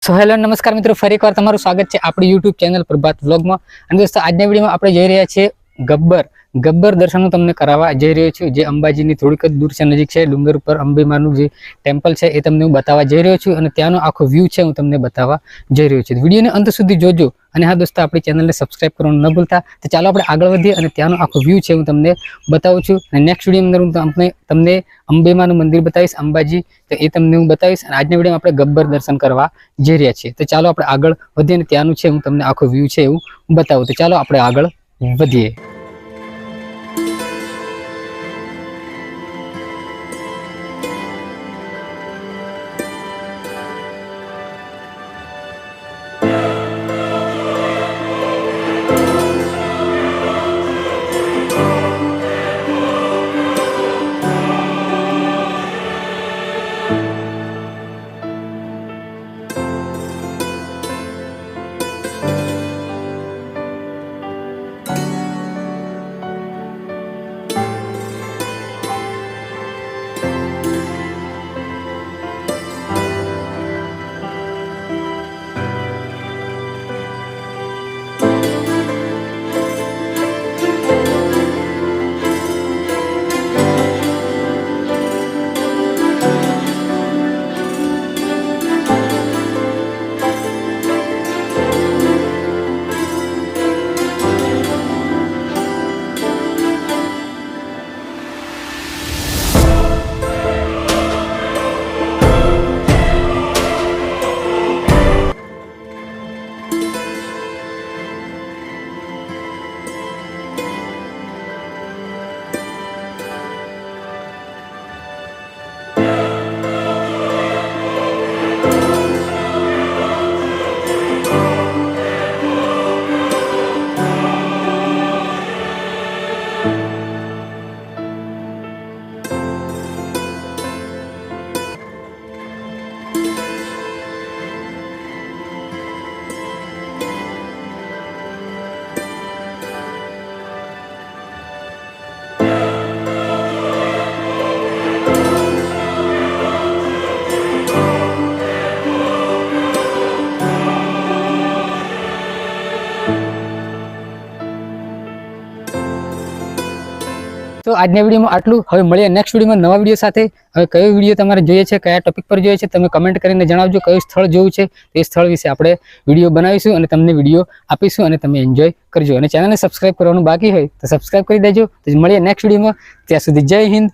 So hello નમસ્કાર મિત્રો, ફરી એકવાર તમારું સ્વાગત છે આપણી યુટ્યુબ ચેનલ પ્રભાત વ્લોગમાં। અને દોસ્તો આજના વિડીયોમાં આપણે જઈ રહ્યા છીએ ગબ્બર દર્શન હું તમને કરાવવા જઈ રહ્યો છું, જે અંબાજીની થોડીક જ દૂર છે, નજીક છે। ડુંગર ઉપર અંબેમાનું જે ટેમ્પલ છે એ તમને હું બતાવવા જઈ રહ્યો છું અને ત્યાંનો આખો વ્યૂ છે હું તમને બતાવવા જઈ રહ્યો છું। વિડીયોને અંત સુધી જોજો અને હા દોસ્તો, આપણી ચેનલને સબસ્ક્રાઇબ કરવાનું ન ભૂલતા। તો ચાલો આપણે આગળ વધીએ અને ત્યાંનો આખો વ્યૂ છે હું તમને બતાવું છું। અને નેક્સ્ટ વિડીયોની અંદર હું તમને અંબેમાનું મંદિર બતાવીશ, અંબાજી, તો એ તમને હું બતાવીશ। અને આજના વિડીયોમાં આપણે ગબ્બર દર્શન કરવા જઈ રહ્યા છીએ। તો ચાલો આપણે આગળ વધીએ અને ત્યાંનું છે હું તમને આખો વ્યૂ છે એવું બતાવું। તો ચાલો આપણે આગળ વધીએ। તો આજના વિડીયોમાં આટલું। હવે મળીએ નેક્સ્ટ વિડીયોમાં નવા વિડીયો સાથે। હવે કયો વિડીયો તમારે જોઈએ છે, કયા ટોપિક પર જોઈએ છે, તમે કમેન્ટ કરીને જણાવજો। કયું સ્થળ જોવું છે તે સ્થળ વિશે આપણે વિડીયો બનાવીશું અને તમને વિડીયો આપીશું અને તમે એન્જોય કરજો। અને ચેનલને સબસ્ક્રાઇબ કરવાનું બાકી હોય તો સબસ્ક્રાઇબ કરી દેજો। તો મળીએ નેક્સ્ટ વિડીયોમાં, ત્યાં સુધી જય હિન્દ,